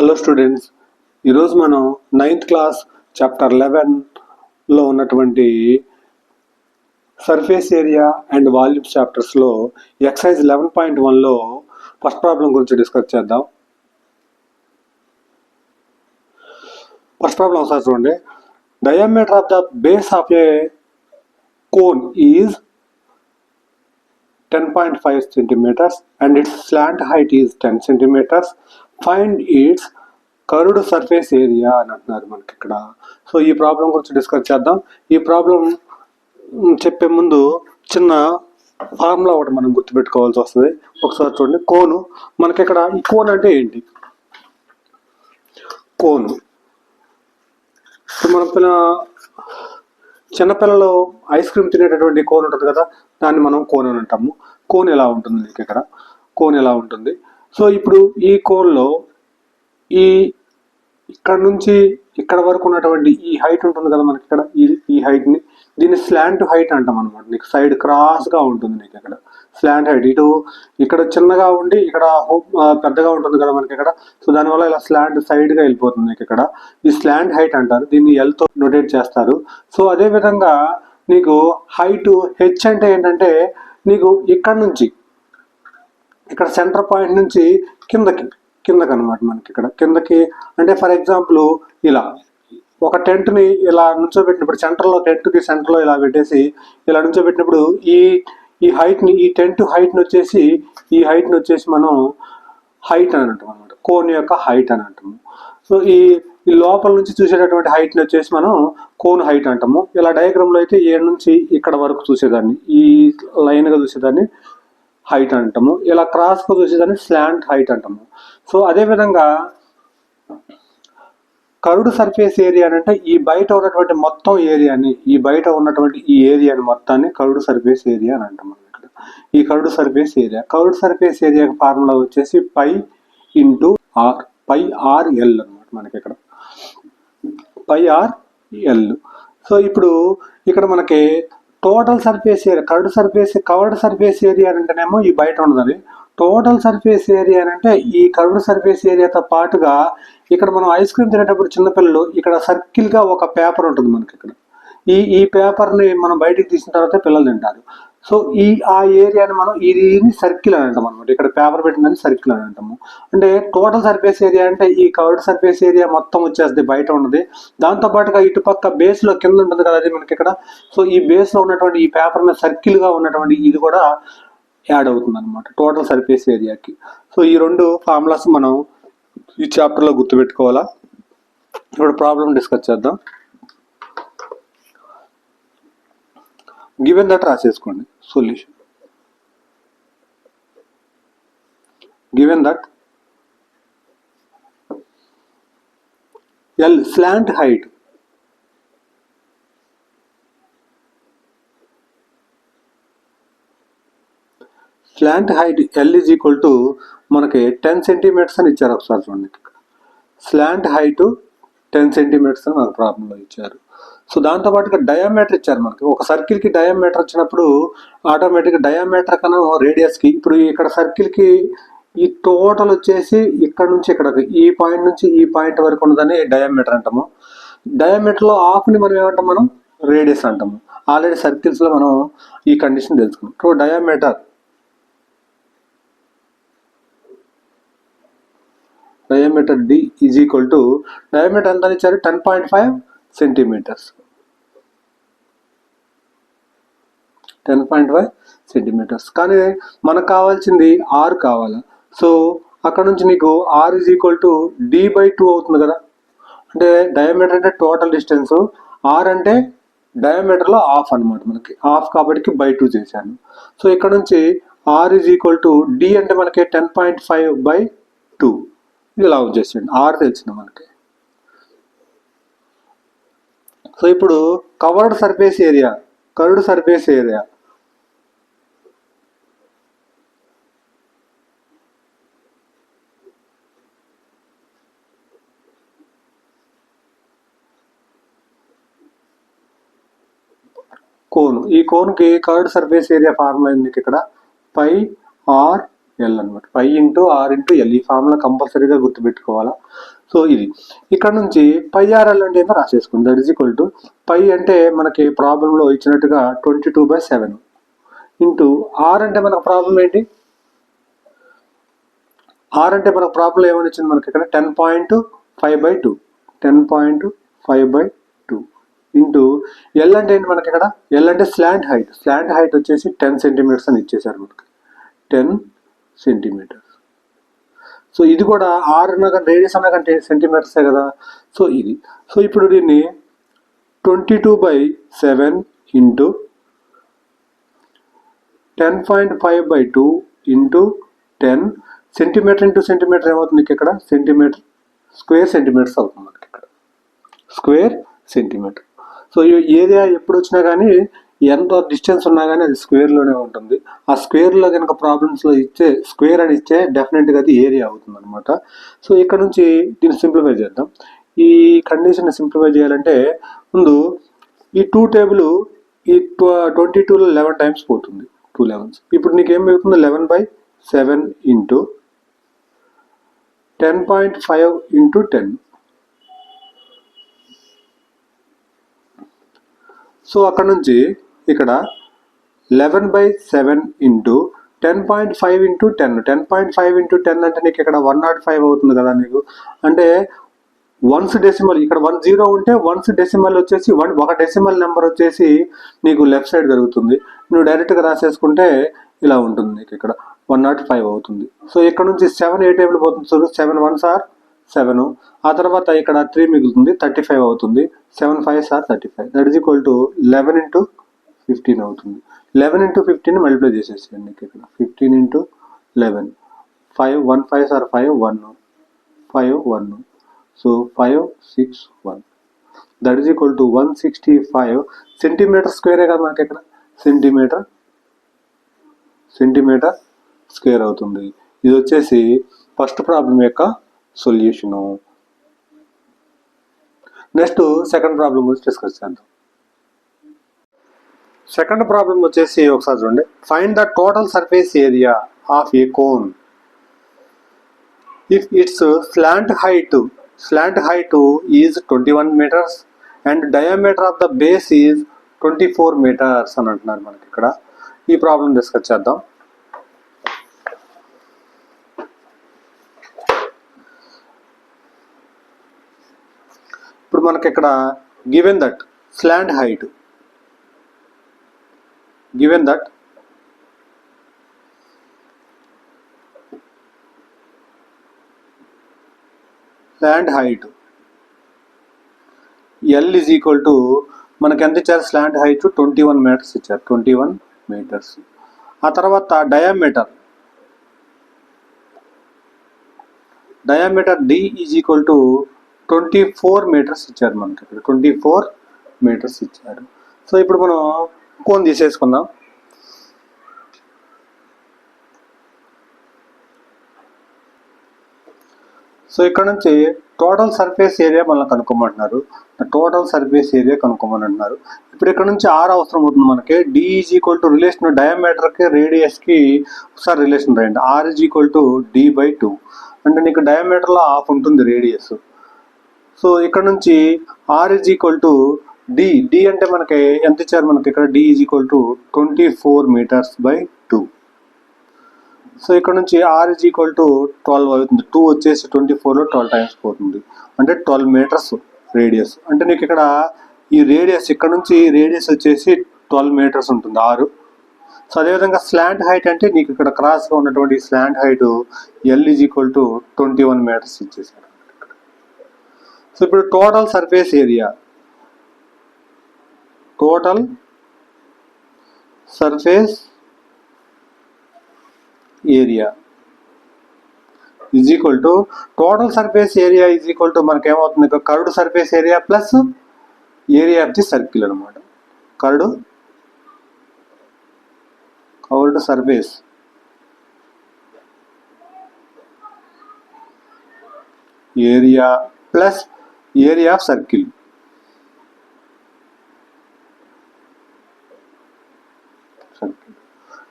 Hello students, ఈరోజు మనం 9th class chapter 11లో ఉన్నటువంటి సర్ఫేస్ ఏరియా అండ్ వాల్యూమ్స్ చాప్టర్స్లో ఎక్సైజ్ 11.1లో ఫస్ట్ ప్రాబ్లం గురించి డిస్కస్ చేద్దాం. ఫస్ట్ ప్రాబ్లం ఒకసారి చూడండి. Diameter of the base of a cone is 10.5 centimeters and its slant height is 10 centimeters. Find its curved surface area అని అంటున్నారు మనకి ఇక్కడ. సో ఈ ప్రాబ్లం గురించి డిస్కస్ చేద్దాం. ఈ ప్రాబ్లం చెప్పే ముందు చిన్న ఫార్ములా ఒకటి మనం గుర్తుపెట్టుకోవాల్సి వస్తుంది. ఒకసారి చూడండి. కోను మనకి ఇక్కడ ఈ కోన్ అంటే ఏంటి? కోను మన చిన్నపిల్లలు ఐస్ క్రీమ్ తినేటటువంటి కోన్ ఉంటుంది కదా, దాన్ని మనం కోన్ అని అంటాము. కోన్ ఎలా ఉంటుంది మీకు ఇక్కడ? కోన్ ఎలా ఉంటుంది? సో ఇప్పుడు ఈ కోన్లో ఇక్కడ నుంచి ఇక్కడ వరకు ఉన్నటువంటి ఈ హైట్ ఉంటుంది కదా మనకి ఇక్కడ, ఈ హైట్ని దీన్ని స్లాంట్ హైట్ అంటాం అనమాట. నీకు సైడ్ క్రాస్గా ఉంటుంది నీకు ఇక్కడ స్లాంట్ హైట్. ఇటు ఇక్కడ చిన్నగా ఉండి ఇక్కడ పెద్దగా ఉంటుంది కదా మనకి ఇక్కడ. సో దానివల్ల ఇలా స్లాంట్ సైడ్గా వెళ్ళిపోతుంది నీకు ఇక్కడ. ఈ స్లాంట్ హైట్ అంటారు, దీన్ని ఎల్తో నోటేట్ చేస్తారు. సో అదే విధంగా నీకు హైట్ హెచ్ అంటే ఏంటంటే నీకు ఇక్కడ నుంచి ఇక్కడ సెంటర్ పాయింట్ నుంచి కిందకి అనమాట మనకి ఇక్కడ కిందకి. అంటే ఫర్ ఎగ్జాంపుల్ ఇలా ఒక టెంట్ని ఇలా నుంచోబెట్టినప్పుడు సెంటర్లో ఇలా పెట్టేసి ఇలా నుంచోబెట్టినప్పుడు ఈ హైట్ని ఈ టెంట్ హైట్ని వచ్చేసి మనం హైట్ అని అంటాం అనమాట. కోన్ యొక్క హైట్ అని అంటాము. సో ఈ లోపల నుంచి చూసేటటువంటి హైట్ని వచ్చేసి మనం కోన్ హైట్ అంటాము. ఇలా డయాగ్రామ్లో అయితే ఏ నుంచి ఇక్కడ వరకు చూసేదాన్ని, ఈ లైన్గా చూసేదాన్ని హైట్ అంటాము. ఇలా క్రాస్గా చూసేదాన్ని స్లాంట్ హైట్ అంటాము. సో అదేవిధంగా కర్వ్డ్ సర్ఫేస్ ఏరియా అంటే ఈ బయట ఉన్నటువంటి మొత్తం ఏరియాని, ఈ ఏరియాని మొత్తాన్ని కర్వ్డ్ సర్ఫేస్ ఏరియా అని అంటాం మనం ఇక్కడ. ఈ కర్వ్డ్ సర్ఫేస్ ఏరియా ఫార్ములా వచ్చేసి pi into R, pi R L అనమాట మనకి ఇక్కడ, పై ఆర్ ఎల్. సో ఇప్పుడు ఇక్కడ మనకి total surface area, covered surface area అంటేనేమో ఈ బయట ఉన్నదని, టోటల్ సర్ఫేస్ ఏరియా అంటే ఈ కర్వ్డ్ సర్ఫేస్ ఏరియాతో పాటుగా ఇక్కడ మనం ఐస్ క్రీమ్ తినేటప్పుడు చిన్నపిల్లలు ఇక్కడ సర్కిల్గా ఒక పేపర్ ఉంటుంది మనకి ఇక్కడ. ఈ పేపర్ని మనం బయటికి తీసిన తర్వాత పిల్లలు తింటారు. సో ఆ ఏరియాని మనం ఇది సర్కిల్ అని అంటాం అనమాట. ఇక్కడ పేపర్ పెట్టిందని సర్కిల్ అని అంటాము. అంటే టోటల్ సర్ఫేస్ ఏరియా అంటే ఈ కవర్డ్ సర్ఫేస్ ఏరియా మొత్తం వచ్చేస్తుంది బయట ఉన్నది. దాంతోపాటుగా ఇటుపక్క బేస్లో కింద ఉంటుంది కదా అది మనకి ఇక్కడ. సో ఈ బేస్లో ఉన్నటువంటి ఈ పేపర్ మీద సర్కిల్గా ఉన్నటువంటి ఇది కూడా యాడ్ అవుతుంది అనమాట టోటల్ సర్ఫేస్ ఏరియాకి. సో ఈ రెండు ఫార్ములాస్ మనం ఈ చాప్టర్లో గుర్తుపెట్టుకోవాలా. ఇప్పుడు ప్రాబ్లం డిస్కస్ చేద్దాం. గివెన్ దట్ రాసేసుకోండి solution. Given that L slant height L is equal to మనకి 10 సెంటీమీటర్స్ అని ఇచ్చారు. ఒకసారి చూడండి, స్లాంట్ హైట్ 10 సెంటీమీటర్స్ అని మనకు ప్రాబ్లంలో ఇచ్చారు. సో దాంతోపాటుగా డయామీటర్ ఇచ్చారు మనకి. ఒక సర్కిల్కి డయామీటర్ వచ్చినప్పుడు ఆటోమేటిక్గా డయామీటర్ కన్నా రేడియస్కి, ఇప్పుడు ఇక్కడ సర్కిల్కి ఈ టోటల్ వచ్చేసి ఇక్కడ నుంచి ఇక్కడ ఈ పాయింట్ నుంచి ఈ పాయింట్ వరకు ఉన్నదని డయామీటర్ అంటాము. డయామీటర్లో హాఫ్ని మనం ఏమంటాం, మనం రేడియస్ అంటాము. ఆల్రెడీ సర్కిల్స్లో మనం ఈ కండిషన్ తెలుసుకున్నాం. So diameter D is equal to diameter ఎంత ఇచ్చారు, 10.5 సెంటీమీటర్స్. 10.5 సెంటీమీటర్స్. కానీ మనకు కావాల్సింది R కావాలా. సో అక్కడ నుంచి నీకు R is equal to D/2 అవుతుంది కదా. అంటే డయామీటర్ అంటే టోటల్ డిస్టెన్స్, R అంటే డయామీటర్లో హాఫ్ అనమాట మనకి. హాఫ్ కాబట్టి by2 చేశాను. సో ఇక్కడ నుంచి R is equal to D అంటే మనకి 10.5/2 ఇలా వచ్చేసింది. R తెలిసింది మనకి. సో ఇప్పుడు కర్వ్డ్ సర్ఫేస్ ఏరియా కోన్. ఈ కోన్కి కర్వ్డ్ సర్ఫేస్ ఏరియా ఫార్ములా ఉంది ఇక్కడ, పై ఆర్ ఎల్ అనమాట. Pi into R into L, ఈ ఫార్ములా కంపల్సరీగా గుర్తుపెట్టుకోవాలా. సో ఇది ఇక్కడ నుంచి పై ఆర్ఎల్ అంటే ఏంటో రాసేసుకోండి. That is equal to pi అంటే మనకి ప్రాబ్లంలో ఇచ్చినట్టుగా 22/7 ఇంటూ ఆర్ అంటే మనకు ప్రాబ్లం ఏంటి, ఆర్ అంటే మనకు ప్రాబ్లం ఏమని వచ్చింది మనకి ఇక్కడ 10.5/2 10.5/2 ఇంటూ ఎల్ అంటే ఏంటి మనకి ఇక్కడ, ఎల్ అంటే స్లాంట్ హైట్ వచ్చేసి 10 సెంటీమీటర్స్ అని ఇచ్చేసారు మనకి, 10 సెంటీమీటర్స్. సో ఇది కూడా ఆర్ అన్న కానీ రేడియస్ అన్న కంటే సెంటీమీటర్సే కదా. సో ఇది, సో ఇప్పుడు దీన్ని 22/7 into 10.5/2 into 10 centimetre into centimetre ఏమవుతుంది ఇక్కడ, సెంటీమీటర్ స్క్వేర్ సెంటీమీటర్స్ అవుతుంది మనకి ఇక్కడ, స్క్వేర్ సెంటీమీటర్. సో ఈ ఏరియా ఎప్పుడు వచ్చినా కానీ ఎంత డిస్టెన్స్ ఉన్నా కానీ అది స్క్వేర్లోనే ఉంటుంది. ఆ స్క్వేర్లో కనుక ప్రాబ్లమ్స్లో ఇచ్చే స్క్వేర్ అని ఇచ్చే డెఫినెట్గా అది ఏరియా అవుతుంది అనమాట. సో ఇక్కడ నుంచి దీన్ని సింప్లిఫై చేద్దాం. ఈ కండిషన్ సింప్లిఫై చేయాలంటే ముందు ఈ 2 టేబుల్ ఈ 22లో 11 టైమ్స్ పోతుంది, 2 11s. ఇప్పుడు నీకు ఏం అవుతుంది, 11/7 ఇంటూ 10.5 ఇంటూ 10. సో అక్కడ నుంచి ఇక్కడ 11/7 ఇంటూ 10.5 ఇంటూ 10, 10.5 ఇంటూ 10 అంటే నీకు ఇక్కడ 105 అవుతుంది కదా నీకు. అంటే వన్స్ డెసిమల్ ఇక్కడ 10 ఉంటే వన్స్ డెసిమల్ వచ్చేసి ఒక డెసిమల్ నెంబర్ వచ్చేసి నీకు లెఫ్ట్ సైడ్ జరుగుతుంది. నువ్వు డైరెక్ట్గా రాసేసుకుంటే ఇలా ఉంటుంది నీకు ఇక్కడ 105 అవుతుంది. సో ఇక్కడ నుంచి 7 ఏ టేబుల్ పోతుంది చూడు, 7 1s are 7. ఆ తర్వాత ఇక్కడ 3 మిగులుతుంది, 35 అవుతుంది. 7 5s are 35. That is equal to 11 into 15 అవుతుంది. 11 ఇంటూ 15 మల్టిప్లై చేసేసేయండి నీకు ఇక్కడ 15 into 11, 5 1 5s are 5 1 5 1. So 5 6 1. That is equal to 165 centimetre స్క్వేరే కదా మనకి ఇక్కడ, సెంటీమీటర్ స్క్వేర్ అవుతుంది. ఇది వచ్చేసి ఫస్ట్ ప్రాబ్లం యొక్క సొల్యూషను. నెక్స్ట్ సెకండ్ ప్రాబ్లం గురించి డిస్కస్ చేద్దాం. సెకండ్ ప్రాబ్లం వచ్చేసి ఒకసారి చూడండి. Find the total surface area of a cone if it's slant height is 21 meters and diameter of the base is 24 meters అని అంటున్నారు మనకి ఇక్కడ. ఈ ప్రాబ్లం డిస్కస్ చేద్దాం. ఇప్పుడు మనకి ఇక్కడ given that slant height L is equal to మనకి ఎంత ఇచ్చారు, స్లాంట్ హైట్ 21 మీటర్స్ ఇచ్చారు, 21 మీటర్స్. ఆ తర్వాత diameter D is equal to 24 metres ఇచ్చారు మనకి ఇక్కడ, 24 మీటర్స్ ఇచ్చారు. సో ఇప్పుడు మనం కోన్ తీసేసుకుందాం. సో ఇక్కడ నుంచి టోటల్ సర్ఫేస్ ఏరియా మనల్ని కనుక్కోమంటున్నారు, టోటల్ సర్ఫేస్ ఏరియా కనుక్కోమని అంటున్నారు. ఇప్పుడు ఇక్కడ నుంచి ఆర్ అవసరం అవుతుంది మనకి. D is equal to relation డయామీటర్కి రేడియస్కి ఒకసారి రిలేషన్ రాయండి. Are is equal to D/2 అంటే నీకు డయామీటర్లో హాఫ్ ఉంటుంది రేడియస్. సో ఇక్కడ నుంచి R is equal to D అంటే మనకి ఎంత ఇచ్చారు మనకి ఇక్కడ, D is equal to 24 meters/2. So ఇక్కడ నుంచి ఆర్ ఈజ్ ఈక్వల్ టు 12 అవుతుంది. 2 వచ్చేసి 24లో 12 టైమ్స్ పోతుంది, అంటే 12 మీటర్స్ రేడియస్. అంటే నీకు ఇక్కడ ఈ రేడియస్ ఇక్కడ నుంచి రేడియస్ వచ్చేసి 12 మీటర్స్ ఉంటుంది 6. సో అదేవిధంగా స్లాంట్ హైట్ అంటే నీకు ఇక్కడ క్రాస్గా ఉన్నటువంటి slant height L is equal to 21 meters ఇచ్చేసారు. సో ఇప్పుడు total surface area is equal to total surface area is equal to మనకి ఏమవుతుంది, curved surface area plus area of the circle అనమాట. Curved surface area plus area of circle.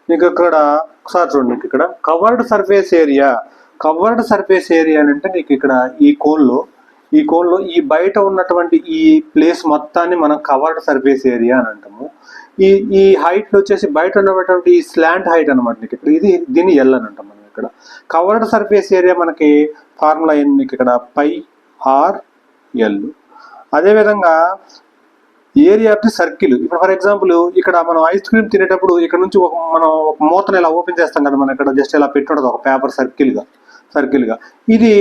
మీకు ఇక్కడ ఒకసారి చూడండి, మీకు ఇక్కడ కవర్డ్ సర్ఫేస్ ఏరియా అంటే నీకు ఇక్కడ ఈ కోన్లో ఈ బయట ఉన్నటువంటి ఈ ప్లేస్ మొత్తాన్ని మనం కవర్డ్ సర్ఫేస్ ఏరియా అని అంటాము. ఈ హైట్ వచ్చేసి బయట ఉన్నటువంటి ఈ స్లాంట్ హైట్ అనమాట. నీకు ఇక్కడ దీన్ని ఎల్ అని అంటాం మనం. ఇక్కడ కవర్డ్ సర్ఫేస్ ఏరియా మనకి ఫార్ములా ఏంది నీకు ఇక్కడ పై ఆర్ ఎల్. అదేవిధంగా ఏరియా ఆఫ్ ది సర్కిల్. ఇప్పుడు ఫర్ ఎగ్జాంపుల్ ఇక్కడ మనం ఐస్ క్రీమ్ తినేటప్పుడు ఇక్కడ నుంచి మనం ఒక మూతను ఇలా ఓపెన్ చేస్తాం కదా, మనం ఇక్కడ జస్ట్ ఇలా పెట్టుకుంటుంది ఒక పేపర్ సర్కిల్గా. ఇది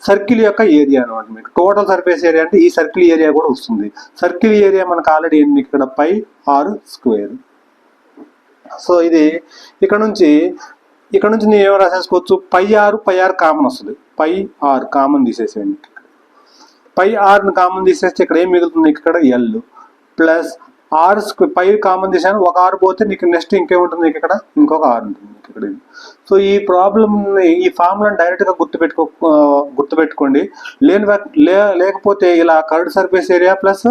సర్కిల్ యొక్క ఏరియా అనమాట. మీకు టోటల్ సర్ఫేస్ ఏరియా అంటే ఈ సర్కిల్ ఏరియా కూడా వస్తుంది. సర్కిల్ ఏరియా మనకు ఆల్రెడీ ఏంది ఇక్కడ పై ఆర్ స్క్వేర్. సో ఇది ఇక్కడ నుంచి నేను ఏమో రాసేసుకోవచ్చు, పై ఆర్ కామన్ వస్తుంది. పై ఆర్ కామన్ తీసేసేయండి. పై ఆర్ని కామన్ తీసేస్తే ఇక్కడ ఏం మిగులుతుంది, ఇక్కడ L plus R pi common తీసాను, ఒక ఆర్ పోతే నీకు నెక్స్ట్ ఇంకేముంటుంది, నీకు ఇక్కడ ఇంకొక ఆర్ ఉంటుంది ఇక్కడ. సో ఈ ప్రాబ్లమ్ని ఈ ఫార్ములాని డైరెక్ట్గా గుర్తుపెట్టుకోండి. లేకపోతే ఇలా curved surface area plus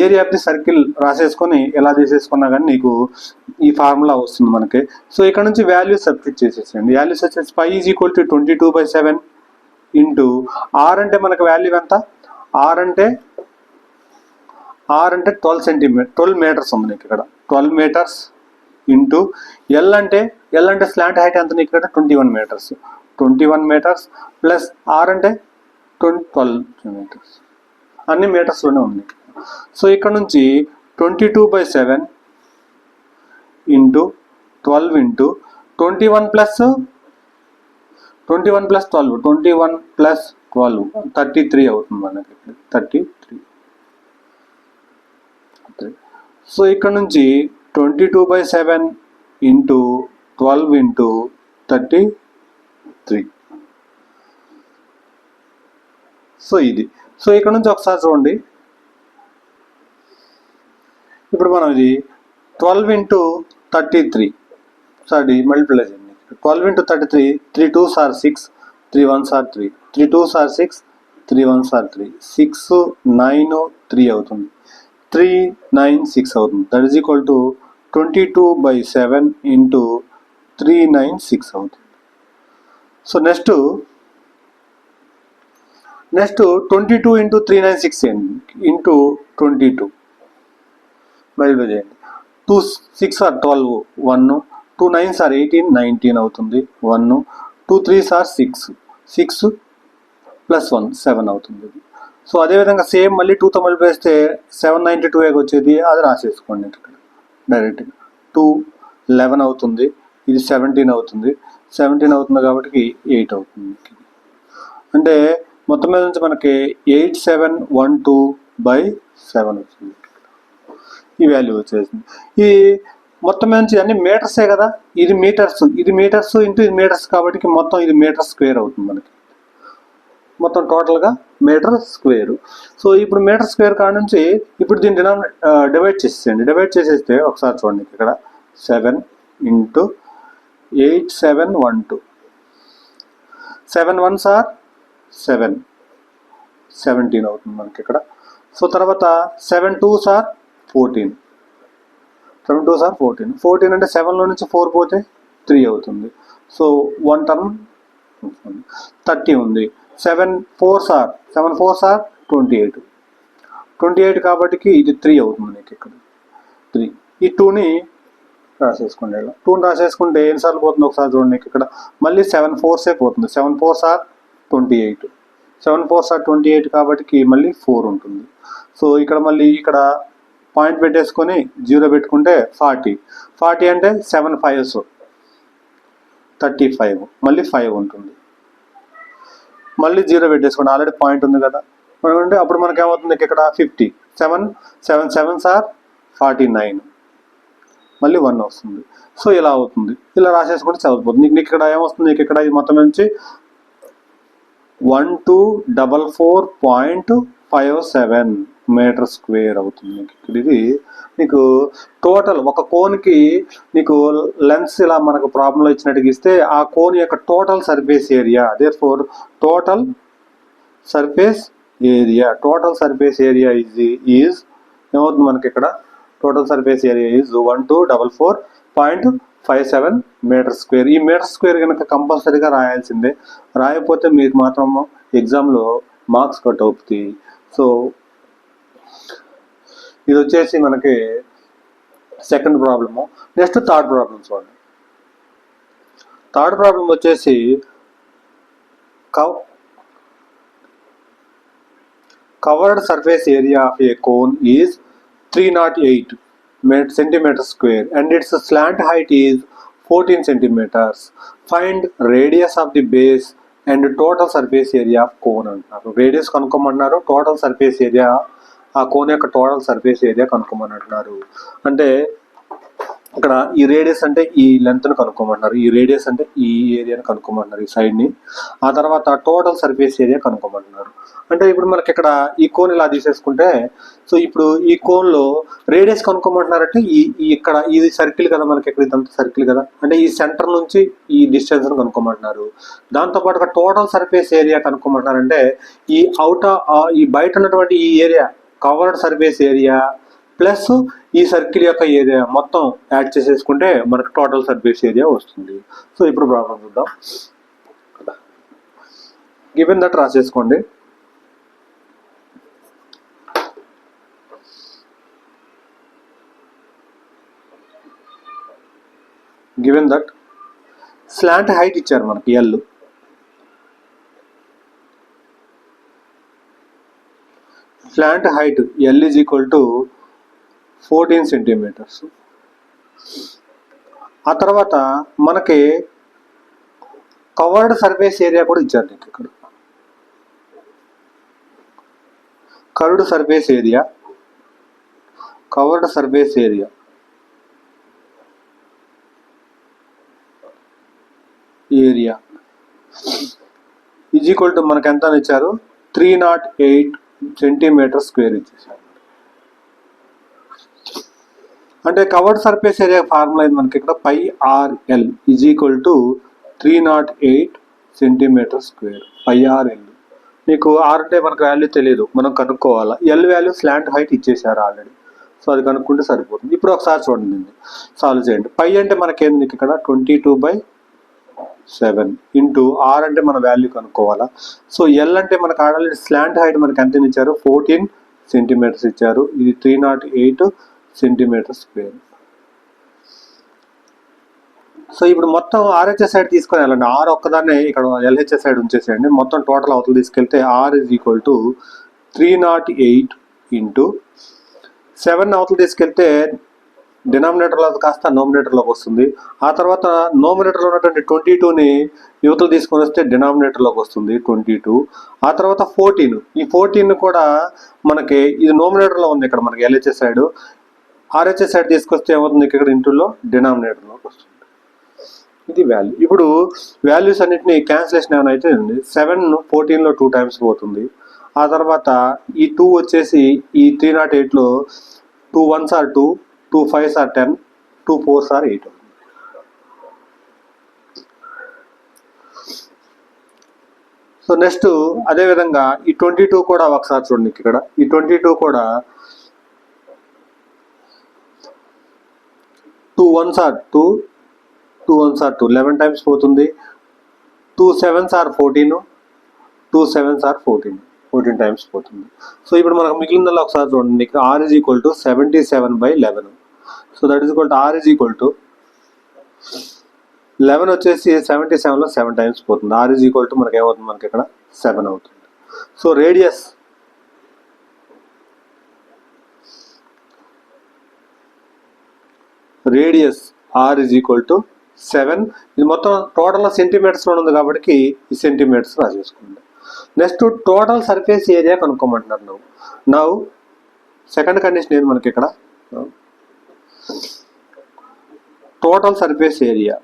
area of the circle రాసేసుకొని ఎలా తీసేసుకున్నా కానీ నీకు ఈ ఫార్ములా వస్తుంది మనకి. సో ఇక్కడ నుంచి వాల్యూస్ సబ్స్టిట్యూట్ చేసేసేయండి. వాల్యూస్ వచ్చేసి pi is equal to 22/7 into R అంటే మనకు వాల్యూ ఎంత, ఆర్ అంటే 12 మీటర్స్ ఉంది నీకు ఇక్కడ. 12 మీటర్స్ ఇంటూ ఎల్ అంటే స్లాంట్ హైట్ ఎంత నీకు ఇక్కడ 21 మీటర్స్. 21 మీటర్స్ ప్లస్ ఆర్ అంటే 12 మీటర్స్. అన్ని మీటర్స్లోనే ఉంది. సో ఇక్కడ నుంచి 22/7 ఇంటూ 12 ఇంటూ 21 ప్లస్ 12 33 అవుతుంది మనకి. 33. సో ఇక్కడ నుంచి 22/7 ఇంటూ 12 ఇంటూ 33. సో ఇది. సో ఇక్కడ నుంచి ఒకసారి చూడండి, ఇప్పుడు మనం ఇది 12 ఇంటూ 33 సారీ మల్టిప్లై చేయండి. 12 into 33, 3 2s are 6, 3 1s are 3, 3 2s are 6, 3 1s are 3, 6 9 3 అవుతుంది, 3 9 6 అవుతుంది. That is equal to 22/7 into 396 అవుతుంది. So next 22 into 396 into 22 multiply చేయండి. 2 6 are 12 1, 2 9s are 18 19 అవుతుంది 1, 2 3s are 6 ప్లస్ 1 7 అవుతుంది. సో అదేవిధంగా సేమ్ మళ్ళీ 2తో మల్టిప్లై చేస్తే 792 వచ్చేది, అది రాసేసుకోండి ఇక్కడ డైరెక్ట్గా. 2 11 అవుతుంది, ఇది 17 అవుతుంది. 17 అవుతుంది కాబట్టి 8 అవుతుంది. అంటే మొత్తం మీద నుంచి మనకి 8712/7 వచ్చింది. ఈ వాల్యూ వచ్చేసింది. ఈ మొత్తం మీద నుంచి అన్ని మీటర్సే కదా, ఇది మీటర్స్ ఇంటూ ఇది మీటర్స్ కాబట్టి మొత్తం ఇది మీటర్ స్క్వేర్ అవుతుంది మనకి. మొత్తం టోటల్గా మీటర్ స్క్వేర్. సో ఇప్పుడు మీటర్ స్క్వేర్ కాడ నుంచి ఇప్పుడు దీన్ని డివైడ్ చేసేస్తే ఒకసారి చూడండి ఇక్కడ 7 ఇంటూ 8712, 7 1s are 7 17 అవుతుంది మనకి ఇక్కడ. సో తర్వాత 7 2s are 14, 14 అంటే 7లో నుంచి 4 పోతే 3 అవుతుంది. సో 1 టర్మ్ 30 ఉంది. 7 4s are 28 కాబట్టి ఇది 3 అవుతుంది నీకు ఇక్కడ 3. ఈ 2ని రాసేసుకోండి. ఇలా 2ని రాసేసుకుంటే ఎన్నిసార్లు పోతుంది ఒకసారి చూడండి. ఇక్కడ మళ్ళీ 7 4s పోతుంది. 7 4s are 28, 7 4s are 28 కాబట్టి మళ్ళీ 4 ఉంటుంది. సో ఇక్కడ మళ్ళీ ఇక్కడ పాయింట్ పెట్టేసుకొని 0 పెట్టుకుంటే 40 అంటే 7 5s 35, మళ్ళీ 5 ఉంటుంది. మళ్ళీ 0 పెట్టేసుకోండి, ఆల్రెడీ పాయింట్ ఉంది కదా. అంటే అప్పుడు మనకి ఏమవుతుంది ఇక్కడ 50, 7 7s are 49, మళ్ళీ 1 వస్తుంది. సో ఇలా అవుతుంది. ఇలా రాసేసుకుంటే చదువుతుంది. నీకు ఇక్కడ ఏమొస్తుంది, నీకు ఇక్కడ మొత్తం నుంచి 1244.57 మీటర్ స్క్వేర్ అవుతుంది. ఇది నీకు టోటల్ ఒక కోన్కి నీకు లెన్స్ ఇలా మనకు ప్రాబ్లంలో ఇచ్చినట్టుగా ఇస్తే ఆ కోన్ యొక్క total surface area, therefore total surface area is ఏమవుతుంది మనకి ఇక్కడ total surface area is 1244.57 57 metre square. ఈ మీటర్ స్క్వేర్ కనుక కంపల్సరీగా రాయాల్సిందే, రాయకపోతే మీకు మాత్రం ఎగ్జామ్లో మార్క్స్ కట్ అవుతుంది. సో ఇది వచ్చేసి మనకి second problem. Next third problem చూడండి. థర్డ్ ప్రాబ్లం వచ్చేసి covered surface area of a cone is 308 centimeters square and its slant height is 14 centimeters. Find radius of the base and total surface area of cone అంటున్నారు. Radius కనుక్కోమన్నారు, total surface area, ఆ cone యొక్క total surface area కనుక్కోమన్నారు. అంటే ఇక్కడ ఈ radius అంటే ఈ లెంత్ను కనుక్కోమన్నారు, ఈ radius అంటే ఈ ఏరియాని కనుక్కోమన్నారు, ఈ సైడ్ని. ఆ తర్వాత టోటల్ సర్ఫేస్ ఏరియా కనుక్కోమన్నారు. అంటే ఇప్పుడు మనకి ఇక్కడ ఈ కోన్ ఇలా తీసేసుకుంటే, సో ఇప్పుడు ఈ కోన్లో రేడియస్ కనుక్కోమంటున్నారంటే ఇక్కడ ఇది సర్కిల్ కదా, మనకి ఇక్కడ ఇదంతా సర్కిల్ కదా, అంటే ఈ సెంటర్ నుంచి ఈ డిస్టెన్స్ని కనుక్కోమంటున్నారు. దాంతోపాటుగా టోటల్ సర్ఫేస్ ఏరియా కనుక్కోమంటున్నారంటే ఈ బయట ఉన్నటువంటి ఈ area covered surface area plus ఈ సర్కిల్ యొక్క ఏరియా మొత్తం యాడ్ చేసేసుకుంటే మనకు టోటల్ సర్ఫేస్ ఏరియా వస్తుంది. సో ఇప్పుడు ప్రాబ్లం చూద్దాం. గివెన్ దట్ రాసేసుకోండి. గివెన్ దట్ స్లాంట్ హైట్ ఇచ్చారు మనకి L, slant height L is equal to 14 centimeters. ఆ తర్వాత మనకి కవర్డ్ సర్ఫేస్ ఏరియా కూడా ఇచ్చారు నీకు ఇక్కడ. Covered surface area is equal to మనకి ఎంత అని ఇచ్చారు, 308 సెంటీమీటర్ స్క్వేర్ ఇచ్చేసారు. అంటే కవర్డ్ సర్ఫేస్ ఏరియా ఫార్ములా ఇది మనకి ఇక్కడ πRL is equal to 308 centimetre square. πRL మీకు ఆర్ అంటే మనకు వాల్యూ తెలియదు, మనం కనుక్కోవాలా. ఎల్ వాల్యూ స్లాంట్ హైట్ ఇచ్చేసారు ఆల్రెడీ, సో అది కనుక్కుంటే సరిపోతుంది. ఇప్పుడు ఒకసారి చూడండి, సాల్వ్ చేయండి. పై అంటే మనకేంది నీకు ఇక్కడ 22/7 ఇంటూ ఆర్ అంటే మన వాల్యూ కనుక్కోవాలా. సో ఎల్ అంటే మనకు ఆల్రెడీ స్లాంట్ హైట్ మనకి ఎంత ఇచ్చారు, 14 సెంటీమీటర్స్ ఇచ్చారు. ఇది 308 సెంటీమీటర్ స్క్వేర్. సో ఇప్పుడు మొత్తం ఆర్హెచ్ఎస్ సైడ్ తీసుకొని వెళ్ళండి. ఆర్ ఒక్కదాన్ని ఇక్కడ ఎల్హెచ్ఎస్ సైడ్ ఉంచేసేయండి. మొత్తం టోటల్ అవతల తీసుకెళ్తే R is equal to 308 into 7 అవతల తీసుకెళ్తే డినామినేటర్లో కాస్త నోమినేటర్లోకి వస్తుంది. ఆ తర్వాత నోమినేటర్లో ఉన్నటువంటి 22ని యువతలు తీసుకొని వస్తే డినామినేటర్లోకి వస్తుంది 22. ఆ తర్వాత 14, ఈ 14 కూడా మనకి ఇది నోమినేటర్లో ఉంది ఇక్కడ మనకి ఎల్హెచ్ఎస్ సైడ్. ఆర్హెచ్ఎస్ సైడ్ తీసుకొస్తే ఏమవుతుంది, ఇక్కడ ఇంటూలో డినామినేటర్లోకి వస్తుంది. ఇది వాల్యూ. ఇప్పుడు వాల్యూస్ అన్నింటినీ క్యాన్సిలేషన్ ఏమైనా అయితే 7 14లో 2 టైమ్స్ పోతుంది. ఆ తర్వాత ఈ 2 వచ్చేసి ఈ 308లో 2 1s are 2, 2 5s are 10, 2 4s are 8. So next అదేవిధంగా ఈ 22 కూడా ఒకసారి చూడండి. ఇక్కడ ఈ 22 కూడా 2 1s are 2, 2 1s are 2, 11 times పోతుంది. 2 7s are 14, 2 7s are 14 times పోతుంది. సో ఇప్పుడు మనకు మిగిలిందల్లా ఒకసారి చూడండి. ఇక్కడ R is equal to 77/11. So that is equal to R is equal to 11 వచ్చేసి 77లో 7 టైమ్స్ పోతుంది. ఆర్ ఈజ్ ఈక్వల్ టు మనకి ఏమవుతుంది, మనకి ఇక్కడ 7 అవుతుంది. So radius R is equal to 7. ఇది మొత్తం టోటల్ సెంటీమీటర్స్లో ఉంది కాబట్టి ఈ సెంటీమీటర్స్ రాసేసుకోండి. నెక్స్ట్ టోటల్ సర్ఫేస్ ఏరియా కనుక్కోమంటున్నారు. నౌ సెకండ్ కండిషన్ ఏది మనకి ఇక్కడ, total surface area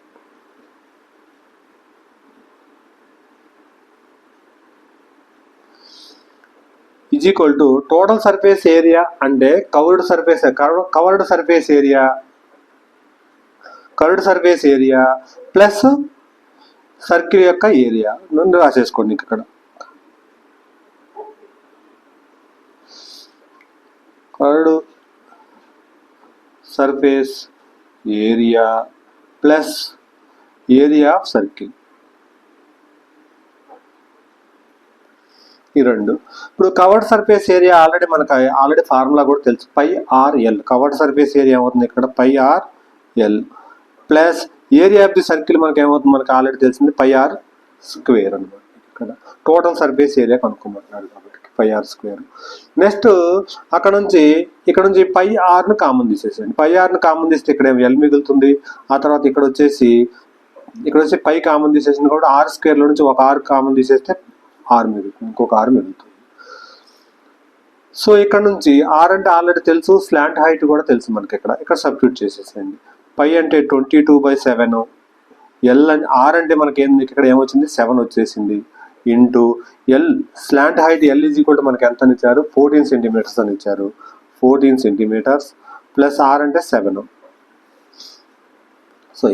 is equal to total surface area అంటే covered surface area plus circle యొక్క ఏరియా నుండి రాసేసుకోండి. ఇక్కడ covered surface area plus area of circle. ఈ రెండు. ఇప్పుడు covered surface area already formula కూడా తెలుసు, pi R L. Covered surface area ఏమవుతుంది ఇక్కడ, pi R L plus area of the circle మనకి ఏమవుతుంది, మనకి ఆల్రెడీ తెలిసింది పై ఆర్ స్క్వేర్ అనమాట. ఇక్కడ టోటల్ సర్ఫేస్ ఏరియా కనుక్కోమంటున్నాడు కాబట్టి పై ఆర్ స్క్వేర్. నెక్స్ట్ ఇక్కడ నుంచి పై ఆర్ను కామన్ తీసేసేయండి. పై ఆర్ను కామన్ తీస్తే ఇక్కడ ఎల్ మిగులుతుంది. ఆ తర్వాత ఇక్కడ వచ్చేసి పై కామన్ తీసేసింది కాబట్టి ఆర్ స్క్వేర్లో నుంచి ఒక ఆర్ కామన్ తీసేస్తే ఆర్ మిగులుతుంది, ఇంకొక ఆర్ మిగులుతుంది. సో ఇక్కడ నుంచి ఆర్ అంటే ఆల్రెడీ తెలుసు, స్లాంట్ హైట్ కూడా తెలుసు మనకి. ఇక్కడ సబ్స్టిట్యూట్ చేసేసేయండి. పై అంటే 22/7, ఎల్ ఆర్ అంటే మనకి ఇక్కడ ఏమొచ్చింది 7 వచ్చేసింది, into L slant height L is equal to మనకి ఎంత అని ఇచ్చారు, 14 సెంటీమీటర్స్ అని ఇచ్చారు. 14 సెంటీమీటర్స్ ప్లస్ ఆర్ అంటే 7. సో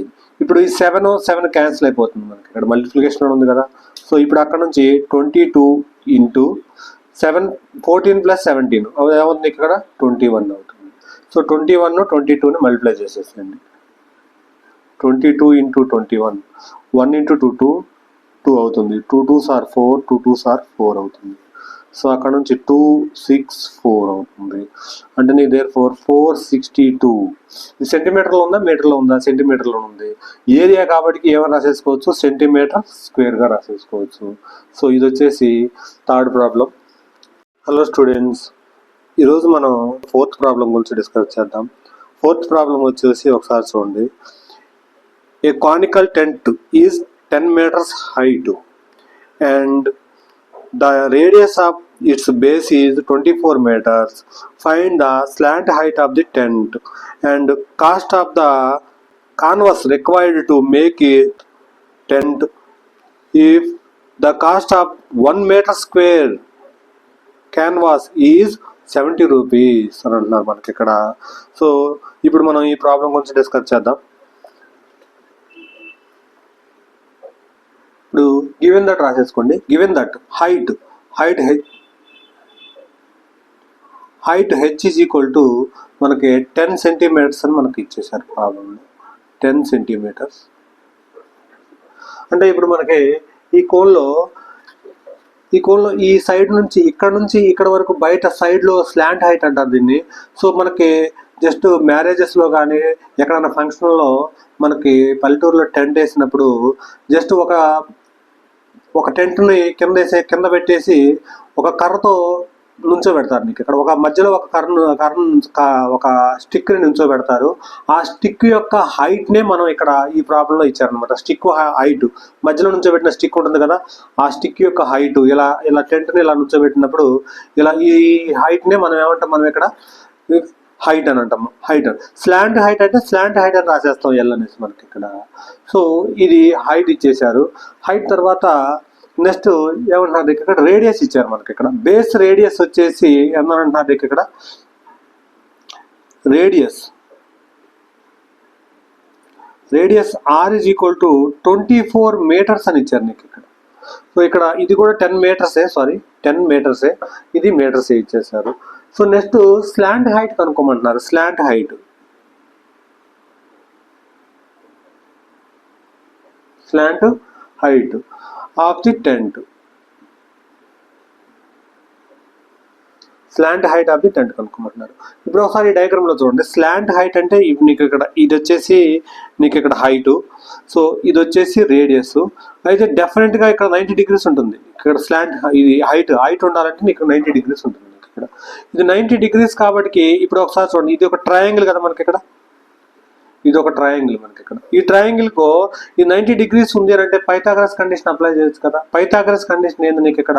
ఇప్పుడు ఈ 7 క్యాన్సిల్ అయిపోతుంది మనకి, ఇక్కడ మల్టిప్లికేషన్ ఉంది కదా. సో ఇప్పుడు అక్కడ నుంచి 22 ఇంటూ 7, 14 + 17 ఏమవుతుంది ఇక్కడ 21 అవుతుంది. సో 21, 22ని మల్టిప్లై చేసేసండి. 22 ఇంటూ 21, 1 ఇంటూ 2 2 అవుతుంది. 2 2s are 4, 2 2s are 4 అవుతుంది. సో అక్కడ నుంచి 2 6 4 అవుతుంది. అంటే నీ therefore 462. ఇది సెంటీమీటర్లో ఉందా మీటర్లో ఉందా, సెంటీమీటర్లో ఉంది. ఏరియా కాబట్టి ఏమైనా రాసేసుకోవచ్చు, సెంటీమీటర్ స్క్వేర్గా రాసేసుకోవచ్చు. సో ఇది వచ్చేసి థర్డ్ ప్రాబ్లం. హలో స్టూడెంట్స్, ఈరోజు మనం 4th ప్రాబ్లం గురించి డిస్కస్ చేద్దాం. 4th ప్రాబ్లం వచ్చేసి ఒకసారి చూడండి. A conical tent is 10 meters height and the radius of its base is 24 meters. Find the slant height of the tent and cost of the canvas required to make it tent. If the cost of 1 meter square canvas is 70 rupees అని అంటున్నారు మనకి ఇక్కడ. So ఇప్పుడు మనం ఈ problem గురించి discuss చేద్దాం. ఇప్పుడు గివెన్ దట్ రాసేసుకోండి. Given that height H is equal to మనకి 10 సెంటీమీటర్స్ అని మనకి ఇచ్చేసారు ప్రాబ్లంలో. 10 సెంటీమీటర్స్ అంటే ఇప్పుడు మనకి ఈ కోన్లో ఈ సైడ్ నుంచి ఇక్కడ వరకు బయట సైడ్లో స్లాంట్ హైట్ అంటారు దీన్ని. సో మనకి జస్ట్ మ్యారేజెస్లో కానీ ఎక్కడైనా ఫంక్షన్లో మనకి పల్లెటూరులో టెంట్ వేసినప్పుడు జస్ట్ ఒక టెంట్ని కింద పెట్టేసి ఒక కర్రతో నుంచోబెడతారు. నీకు ఇక్కడ ఒక మధ్యలో ఒక స్టిక్ని నుంచోబెడతారు. ఆ స్టిక్ యొక్క హైట్నే మనం ఇక్కడ ఈ ప్రాబ్లంలో ఇచ్చారనమాట. స్టిక్ హైట్ మధ్యలో నుంచోబెట్టిన స్టిక్ ఉంటుంది కదా, ఆ స్టిక్ యొక్క హైట్ ఇలా టెంట్ని ఇలా నుంచోబెట్టినప్పుడు ఇలా ఈ హైట్నే మనం ఏమంటాం, మనం ఇక్కడ హైట్ అని అంటాము. హైట్ స్లాంట్ హైట్ అంటే స్లాంట్ హైట్ అని రాసేస్తాం ఎల్ అనేసి మనకి ఇక్కడ. సో ఇది హైట్ ఇచ్చేసారు. హైట్ తర్వాత నెక్స్ట్ ఏమంటున్నారు ఇక్కడ రేడియస్ ఇచ్చారు మనకి. ఇక్కడ బేస్ రేడియస్ వచ్చేసి ఏమంటున్నారు ఇక్కడ radius R is equal to 24 meters అని ఇచ్చారు నీకు ఇక్కడ. సో ఇక్కడ ఇది కూడా 10 మీటర్సే, ఇది మీటర్సే ఇచ్చేసారు. సో నెక్స్ట్ స్లాంట్ హైట్ కనుక్కోమంటున్నారు. Slant height of the tent. Slant height of the tent కనుక్కోమంటున్నారు. ఇప్పుడు ఒకసారి ఈ డయాగ్రామ్లో చూడండి. స్లాంట్ హైట్ అంటే నీకు ఇక్కడ ఇది వచ్చేసి నీకు ఇక్కడ హైట్, సో ఇది వచ్చేసి రేడియస్. అయితే డెఫినెట్గా ఇక్కడ 90 degrees ఉంటుంది. ఇక్కడ స్లాంట్ ఇది హైట్ ఉండాలంటే నీకు 90 degrees ఉంటుంది. ఇక్కడ ఇది 90 degrees కాబట్టి ఇప్పుడు ఒకసారి చూడండి, ఇది ఒక ట్రయాంగిల్ కదా మనకి ఇక్కడ. ఇది ఒక ట్రయాంగిల్ మనకి ఇక్కడ. ఈ ట్రయాంగిల్కు ఈ 90 degrees ఉంది అని అంటే పైథాగరస్ కండిషన్ అప్లై చేయొచ్చు కదా. పైథాగరస్ కండిషన్ ఏంది నీకు ఇక్కడ,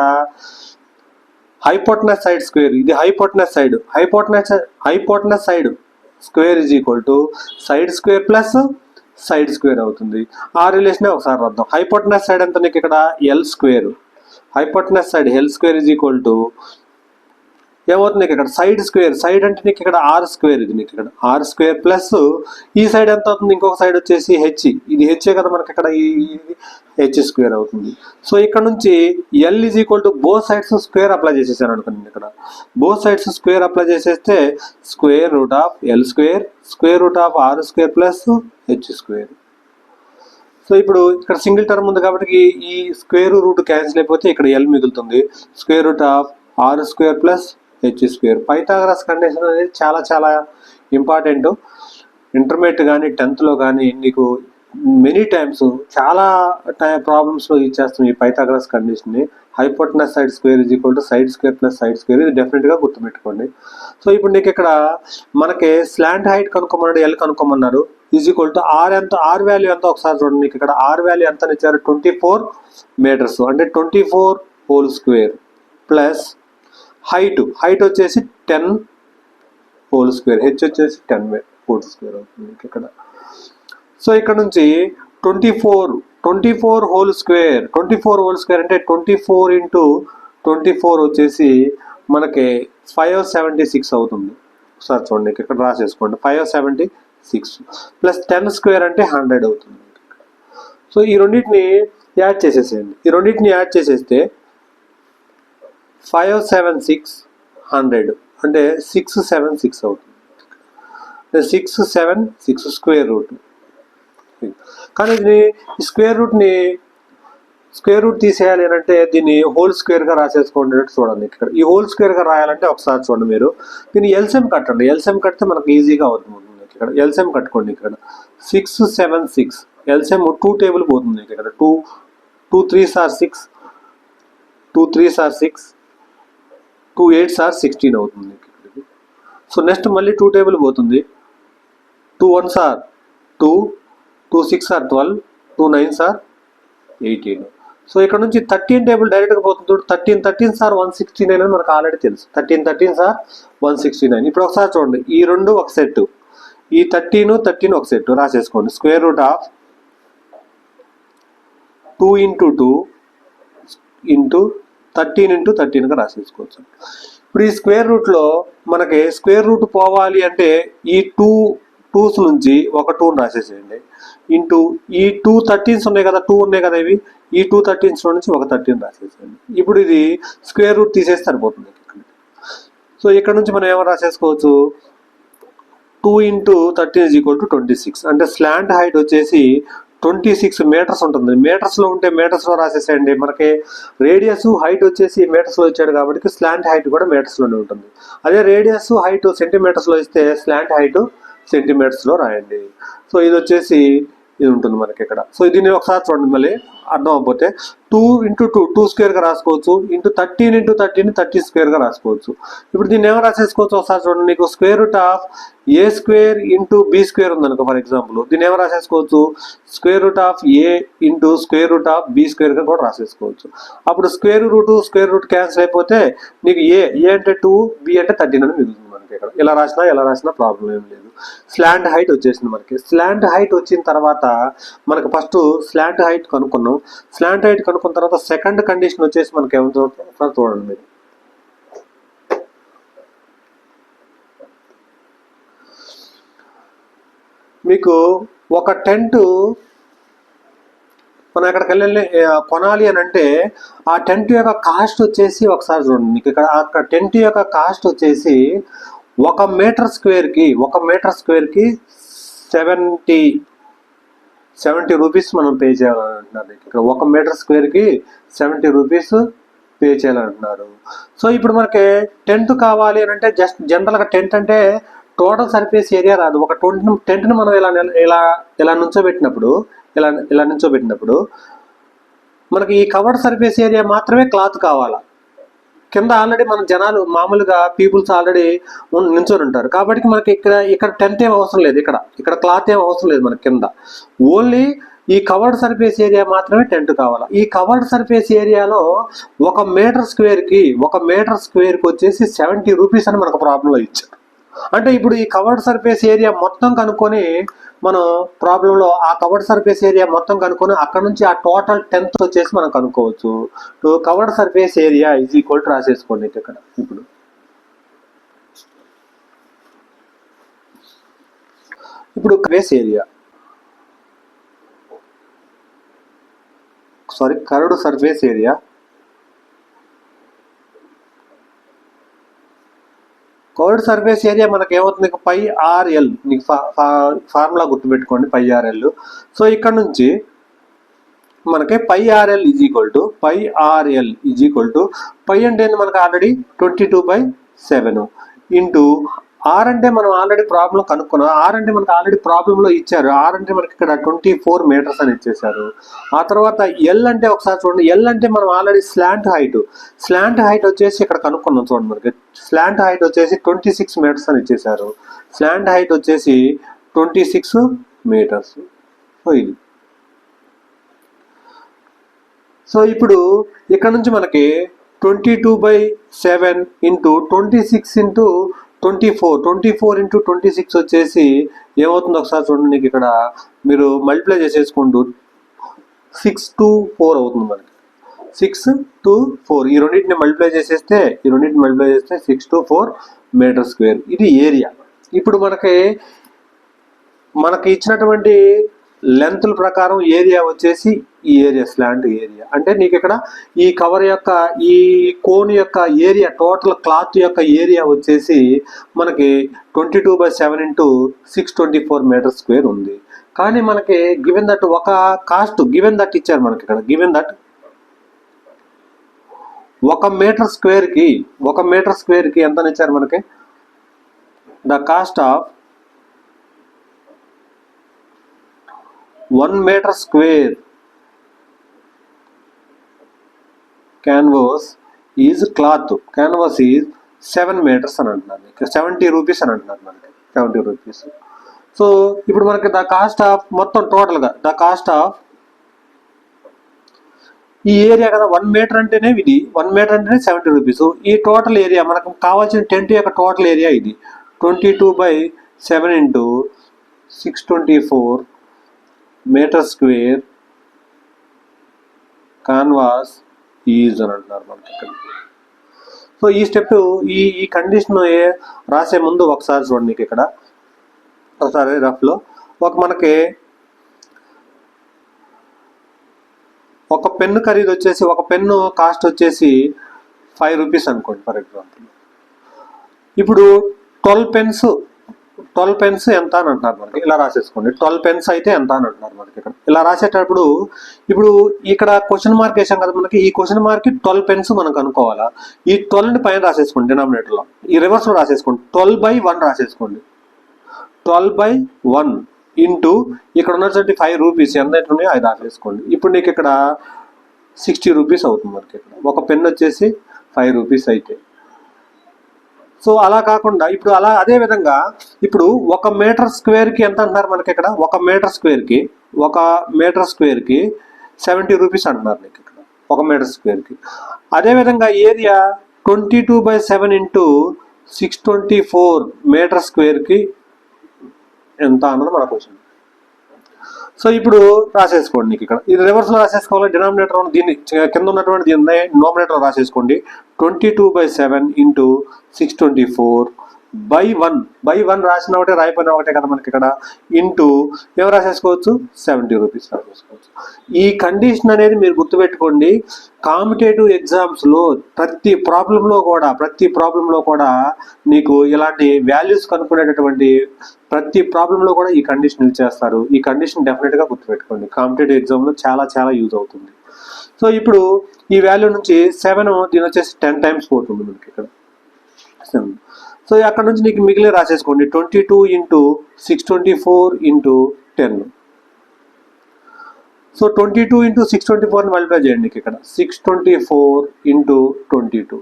హైపోటనస్ సైడ్ స్క్వేర్. ఇది hypotenuse side square is equal to side square plus side square అవుతుంది. ఆ రిలేషన్ ఒకసారి రాద్దాం. హైపోటనస్ సైడ్ ఎంత నీకు ఇక్కడ L square. Hypotenuse side L square is equal to ఏమవుతుంది నీకు ఇక్కడ సైడ్ అంటే నీకు ఇక్కడ ఆర్ స్క్వేర్. ఇది నీకు ఇక్కడ ఆర్ స్క్వేర్ ప్లస్ ఈ సైడ్ ఎంత అవుతుంది, ఇంకొక సైడ్ వచ్చేసి హెచ్. ఇది హెచ్ఏ కదా మనకి ఇక్కడ, ఈ హెచ్ స్క్వేర్ అవుతుంది. సో ఇక్కడ నుంచి L is equal to both sides square apply చేసేసాను అనుకోండి. ఇక్కడ బోత్ సైడ్స్ స్క్వేర్ అప్లై చేసేస్తే square root of L square, square root of R square plus H square. So ఇప్పుడు ఇక్కడ సింగిల్ టర్మ్ ఉంది కాబట్టి ఈ స్క్వేర్ రూట్ క్యాన్సిల్ అయిపోతే ఇక్కడ ఎల్ మిగులుతుంది. Square root of R square plus H square. Pythagoras condition అనేది చాలా చాలా ఇంపార్టెంట్. ఇంటర్మీడియట్ కానీ 10th కానీ నీకు మెనీ టైమ్స్ చాలా ప్రాబ్లమ్స్లో ఇచ్చేస్తాం ఈ పైథాగరస్ కండిషన్ని. Hypotenuse side square is equal to side square plus side square. ఇది డెఫినెట్గా గుర్తుపెట్టుకోండి. సో ఇప్పుడు నీకు ఇక్కడ మనకి స్లాంట్ హైట్ కనుక్కోమన్నాడు, ఎల్ కనుక్కోమన్నారు. ఈజ్ ఈక్వల్ టు ఆర్ ఎంత, ఆర్ వాల్యూ ఎంత ఒకసారి చూడండి. నీకు ఇక్కడ ఆర్ వాల్యూ ఎంత ఇచ్చారు, 24 మీటర్స్, అంటే 24 హోల్ స్క్వేర్ ప్లస్ హైట్ వచ్చేసి 10 హోల్ స్క్వేర్, హెచ్ వచ్చేసి 10 హోల్ స్క్వేర్ అవుతుంది ఇక్కడ. సో ఇక్కడ నుంచి 24 హోల్ స్క్వేర్, 24 హోల్ స్క్వేర్ అంటే 24 ఇంటూ 24 వచ్చేసి మనకి 576 అవుతుంది. ఒకసారి చూడండి ఇక్కడ రాసేసుకోండి, 576 ప్లస్ 10 స్క్వేర్ అంటే 100 అవుతుంది. సో ఈ రెండింటిని యాడ్ చేసేసేయండి. ఈ రెండింటిని యాడ్ చేసేస్తే 576 100 అంటే 676 అవుతుంది. 676 స్క్వేర్ రూట్. కానీ దీన్ని స్క్వేర్ రూట్ తీసేయాలి అని అంటే దీన్ని హోల్ స్క్వేర్గా రాసేసుకోండి. చూడండి ఇక్కడ ఈ హోల్ స్క్వేర్గా రాయాలంటే ఒకసారి చూడండి మీరు దీన్ని ఎల్సిఎం కట్టండి. ఎల్సిఎం కడితే మనకు ఈజీగా అవుతుంది. ఇక్కడ ఎల్సిఎం కట్టుకోండి. ఇక్కడ 676 ఎల్సిఎం 2 టేబుల్ పోతుంది. ఇక్కడ 2 3s are 6, 2 3s are 6, 2 8s are 16 అవుతుంది. సో నెక్స్ట్ మళ్ళీ 2 టేబుల్ పోతుంది. 2 1s are 2, 2 6 are 12, 2 9s are 18. So ఇక్కడ నుంచి 13 టేబుల్ డైరెక్ట్గా పోతుంది. 13 13s are 169 అని మనకు ఆల్రెడీ తెలుసు. 13 13s are 169. ఇప్పుడు ఒకసారి చూడండి, ఈ రెండు ఒక సెట్, ఈ 13 ఒక సెట్ రాసేసుకోండి. Square root of 2 into 2 into 13 into 13గా రాసేసుకోవచ్చు. ఇప్పుడు ఈ స్క్వేర్ రూట్లో మనకి స్క్వేర్ రూట్ పోవాలి అంటే ఈ 2's నుంచి ఒక 2 రాసేసేయండి. ఇంటూ ఈ 2 13s ఉన్నాయి కదా, 2 ఉన్నాయి కదా ఇవి, ఈ 2 13s నుంచి ఒక 13 రాసేసేయండి. ఇప్పుడు ఇది స్క్వేర్ రూట్ తీసేస్తే సరిపోతుంది. సో ఇక్కడ నుంచి మనం ఏమో రాసేసుకోవచ్చు, 2 ఇంటూ 13 ఈజ్ ఈక్వల్ టు 26. అంటే స్లాంట్ హైట్ వచ్చేసి 26 మీటర్స్ ఉంటుంది. మీటర్స్లో ఉంటే మీటర్స్లో రాసేసేయండి. మనకి రేడియస్ హైట్ వచ్చేసి మీటర్స్లో ఇచ్చాడు కాబట్టి స్లాంట్ హైట్ కూడా మీటర్స్లోనే ఉంటుంది. అదే రేడియస్ హైట్ సెంటీమీటర్స్లో ఇస్తే స్లాంట్ హైట్ సెంటీమీటర్స్లో రాయండి. సో ఇది వచ్చేసి ఇది ఉంటుంది మనకి ఇక్కడ. సో దీన్ని ఒకసారి చూడండి, మళ్ళీ అర్థం అవ్వకపోతే 2 ఇంటూ 2 స్క్వేర్గా రాసుకోవచ్చు. ఇంటూ 13 ఇంటూ 13 30 స్క్వేర్గా రాసుకోవచ్చు. ఇప్పుడు దీన్ని ఏమో రాసేసుకోవచ్చు ఒకసారి చూడండి. నీకు square root of A square into B square ఉందనుకో ఫర్ ఎగ్జాంపుల్, దీన్ని ఏమో రాసేసుకోవచ్చు square root of A into square root of B స్క్వేర్గా కూడా రాసేసుకోవచ్చు. అప్పుడు స్క్వేర్ రూట్ క్యాన్సిల్ అయిపోతే నీకు ఏ అంటే 2, బి అంటే 13 అని మిగులుతుంది మనకి ఇక్కడ. ఎలా రాసినా ప్రాబ్లం ఏం లేదు. స్లాంట్ హైట్ వచ్చేసింది మనకి. స్లాంట్ హైట్ వచ్చిన తర్వాత మనకి ఫస్ట్ స్లాంట్ హైట్ కనుక్కున్నాం. స్లాంట్ హైట్ కనుక్కున్న తర్వాత సెకండ్ కండిషన్ వచ్చేసి మనకి ఏమవుతుంది చూడండి మీరు. మీకు ఒక టెంట్ మనం ఎక్కడికి వెళ్ళి కొనాలి అని అంటే ఆ టెంట్ యొక్క కాస్ట్ వచ్చేసి ఒకసారి చూడండి. మీకు ఇక్కడ అక్కడ టెంట్ యొక్క కాస్ట్ వచ్చేసి 1 మీటర్ స్క్వేర్కి 70 రూపీస్ మనం పే చేయాలంటున్నారు. ఇక్కడ 1 మీటర్ స్క్వేర్కి 70 రూపీస్ పే చేయాలంటున్నారు. సో ఇప్పుడు మనకి టెంట్ కావాలి అని అంటే జస్ట్ జనరల్గా టెంట్ అంటే టోటల్ సర్ఫేస్ ఏరియా రాదు. ఒక టెంట్ని మనం ఇలా నుంచోబెట్టినప్పుడు మనకి ఈ కవర్డ్ సర్ఫేస్ ఏరియా మాత్రమే క్లాత్ కావాలా. కింద ఆల్రెడీ మన జనాలు మామూలుగా పీపుల్స్ ఆల్రెడీ నించొని ఉంటారు కాబట్టి మనకి ఇక్కడ టెంట్ ఏం అవసరం లేదు. ఇక్కడ క్లాత్ ఏం అవసరం లేదు మనకి. కింద ఓన్లీ ఈ కవర్డ్ సర్ఫేస్ ఏరియా మాత్రమే టెంట్ కావాలా. ఈ కవర్డ్ సర్ఫేస్ ఏరియాలో 1 మీటర్ స్క్వేర్కి వచ్చేసి 70 రూపీస్ అని మనకు ప్రాబ్లంలో ఇచ్చారు. అంటే ఇప్పుడు ఈ కవర్డ్ సర్ఫేస్ ఏరియా మొత్తం కనుక్కొని మనం ప్రాబ్లంలో ఆ కవర్డ్ సర్ఫేస్ ఏరియా మొత్తం కనుక్కొని అక్కడ నుంచి ఆ టోటల్ 10th వచ్చేసి మనం కనుక్కోవచ్చు. Covered surface area is equal to రాసేసుకోండి ఇక్కడ. ఇప్పుడు surface area curved surface area curved surface area మనకి ఏమవుతుంది, పై ఆర్ఎల్. మీకు ఫార్ములా గుర్తుపెట్టుకోండి, పై ఆర్ఎల్. సో ఇక్కడ నుంచి మనకి pi RL is equal to pi అంటే మనకు ఆల్రెడీ 22/7 ఇంటూ ఆర్ అంటే మనం ఆల్రెడీ ప్రాబ్లం కనుక్కున్నాం. ఆర్ అంటే మనకు ఆల్రెడీ ప్రాబ్లంలో ఇచ్చారు. ఆర్ అంటే మనకి ఇక్కడ 24 మీటర్స్ అని ఇచ్చేసారు. ఆ తర్వాత ఎల్ అంటే ఒకసారి చూడండి, ఎల్ అంటే మనం ఆల్రెడీ స్లాంట్ హైట్ వచ్చేసి ఇక్కడ కనుక్కున్నాం. చూడండి మనకి స్లాంట్ హైట్ వచ్చేసి 26 మీటర్స్ అని ఇచ్చేసారు. స్లాంట్ హైట్ వచ్చేసి 26 మీటర్స్. సో ఇప్పుడు ఇక్కడ నుంచి మనకి 22/7 ఇంటూ 26 ఇంటూ 24 ఇంటూ 26 వచ్చేసి ఏమవుతుందో ఒకసారి చూడండి. నీకు ఇక్కడ మీరు మల్టిప్లై చేసేసుకుంటూ 6 to 4 అవుతుంది. మనకి 6 to 4 ఈ రెండింటిని మల్టిప్లై చేసేస్తే 6 to 4 మీటర్ స్క్వేర్. ఇది ఏరియా. ఇప్పుడు మనకి ఇచ్చినటువంటి లెంత్ల ప్రకారం ఏరియా వచ్చేసి ఈ ఏరియా స్లాంట్ ఏరియా అంటే నీకు ఇక్కడ ఈ కవర్ యొక్క ఈ కోన్ యొక్క ఏరియా టోటల్ క్లాత్ యొక్క ఏరియా వచ్చేసి మనకి 22/7 ఇంటూ 624 మీటర్ స్క్వేర్ ఉంది. కానీ మనకి గివెన్ దట్ ఒక కాస్ట్ ఇచ్చారు మనకి ఇక్కడ గివెన్ దట్ 1 మీటర్ స్క్వేర్ కి ఎంత ఇచ్చారు మనకి the cost of 1 meter square canvas is 7 meters అని అంటున్నారు. 70 రూపీస్ అని అంటున్నారు మనకి 70 రూపీస్. సో ఇప్పుడు మనకి ద కాస్ట్ ఆఫ్ మొత్తం టోటల్గా ద కాస్ట్ ఆఫ్ ఈ ఏరియా కదా 1 మీటర్ అంటేనే 70 రూపీస్. ఈ టోటల్ ఏరియా మనకు కావాల్సిన టెంట్ యొక్క టోటల్ ఏరియా ఇది 22/7 into 624 metre square canvas is అని అంటున్నారు మనకి ఇక్కడ. సో ఈ స్టెప్ ఈ కండిషన్ రాసే ముందు ఒకసారి చూడండి. నీకు ఇక్కడ ఒకసారి రఫ్లో మనకి ఒక పెన్ను ఖరీదు వచ్చేసి ఒక పెన్ను కాస్ట్ వచ్చేసి 5 రూపీస్ అనుకోండి ఫర్ ఎగ్జాంపుల్. ఇప్పుడు 12 పెన్స్ ఎంత అని అంటున్నారు మనకి. ఇలా రాసేసుకోండి. 12 పెన్స్ అయితే ఎంత అని అంటున్నారు మనకి ఇక్కడ. ఇలా రాసేటప్పుడు ఇప్పుడు ఇక్కడ క్వశ్చన్ మార్క్ వేసాం కదా మనకి. ఈ క్వశ్చన్ మార్క్ 12 పెన్స్ మనం కనుక్కోవాలా. ఈ 12ని పైన రాసేసుకోండి డినామినేటర్లో. ఈ రివర్స్లో రాసేసుకోండి. 12/1 రాసేసుకోండి. 12/1 ఇంటూ ఇక్కడ ఉన్నటువంటి 5 రూపీస్ ఎంత ఉన్నాయో అది రాసేసుకోండి. ఇప్పుడు నీకు ఇక్కడ 60 రూపీస్ అవుతుంది మనకి ఇక్కడ. ఒక పెన్ వచ్చేసి 5 రూపీస్ అయితే. సో అలా కాకుండా ఇప్పుడు అదే విధంగా ఇప్పుడు 1 మీటర్ స్క్వేర్కి ఎంత అంటున్నారు మనకి ఇక్కడ. 1 మీటర్ స్క్వేర్కి 70 రూపీస్ అంటున్నారు నీకు ఇక్కడ 1 మీటర్ స్క్వేర్కి. అదేవిధంగా ఏరియా 22/7 ఇంటూ 624 మీటర్ స్క్వేర్కి ఎంత అన్నది మనకు వచ్చింది. సో ఇప్పుడు రాసేసుకోండి. నీకు ఇక్కడ ఇది రివర్స్లో రాసేసుకోవాలి. డినామినేటర్ దీన్ని కింద ఉన్నటువంటి దీన్ని నోమినేటర్ రాసేసుకోండి. 22/7 ఇంటూ 624/1 రాసిన ఒకటే రాయిపోయిన ఒకటే కదా మనకి ఇక్కడ ఇంటూ ఏం రాసేసుకోవచ్చు 70 రూపీస్ రాసేసుకోవచ్చు. ఈ కండిషన్ అనేది మీరు గుర్తుపెట్టుకోండి. కాంపిటేటివ్ ఎగ్జామ్స్లో ప్రతి ప్రాబ్లంలో కూడా నీకు ఇలాంటి వాల్యూస్ కనుక్కునేటటువంటి ప్రతి ప్రాబ్లంలో కూడా ఈ కండిషన్ యూజ్ చేస్తారు. ఈ కండిషన్ డెఫినెట్గా గుర్తుపెట్టుకోండి. కాంపిటేటివ్ ఎగ్జామ్లో చాలా యూజ్ అవుతుంది. సో ఇప్పుడు ఈ వాల్యూ నుంచి 7 దీని వచ్చేసి 10 టైమ్స్ పోతుంది మనకి ఇక్కడ. సో అక్కడ నుంచి నీకు మిగిలిన రాసేసుకోండి. 22 into 624 into 10. So 22 into 624 multiply చేయండి. నీకు ఇక్కడ 624 into 22.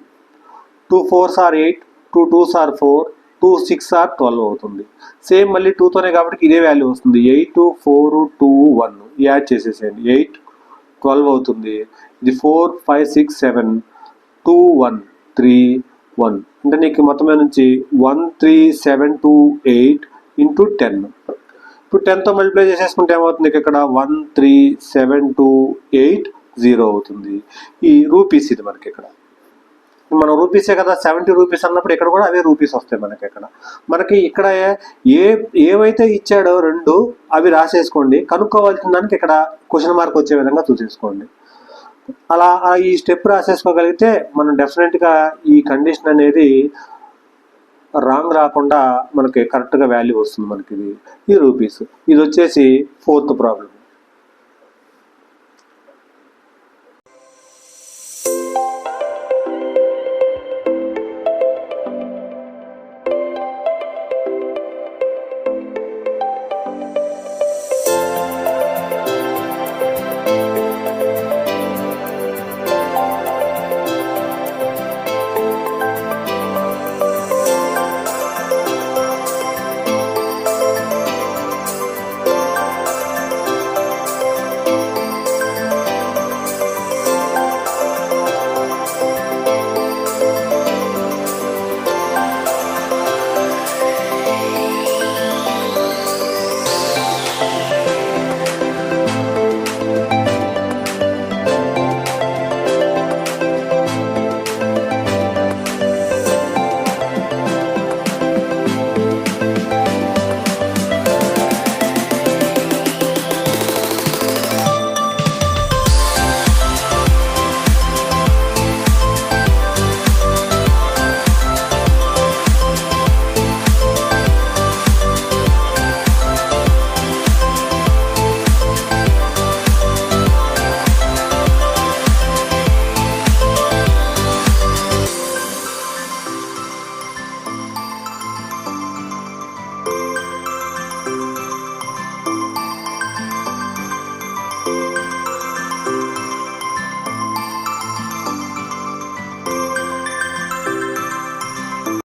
2 4s are 8, 2 2s are 4, 2 6 are 12 అవుతుంది. సేమ్ మళ్ళీ 2తోనే కాబట్టి ఇదే వాల్యూ వస్తుంది. 8 4 2 1 యాడ్ చేసేసేయండి. 8 12 అవుతుంది. ఇది 4 5 6 7 2 1 3 1 అంటే నీకు మొత్తమే నుంచి 13728 ఇంటూ 10. ఇప్పుడు 10తో మల్టిప్లై చేసేసుకుంటే ఏమవుతుంది ఇక్కడ 13728 అవుతుంది. ఈ రూపీస్ ఇది మనకి ఇక్కడ మనం రూపీసే కదా 70 రూపీస్ అన్నప్పుడు ఇక్కడ కూడా అవే రూపీస్ వస్తాయి మనకి ఇక్కడ. మనకి ఇక్కడ ఏవైతే ఇచ్చాడో 2 అవి రాసేసుకోండి. కనుక్కోవాల్సిన దానికి ఇక్కడ క్వశ్చన్ మార్క్ వచ్చే విధంగా చూసేసుకోండి. అలా ఈ స్టెప్ రాసేసుకోగలిగితే మనం డెఫినెట్గా ఈ కండిషన్ అనేది రాంగ్ రాకుండా మనకి కరెక్ట్గా వాల్యూ వస్తుంది. మనకి ఇది రూపీస్. ఇది వచ్చేసి 4th ప్రాబ్లం.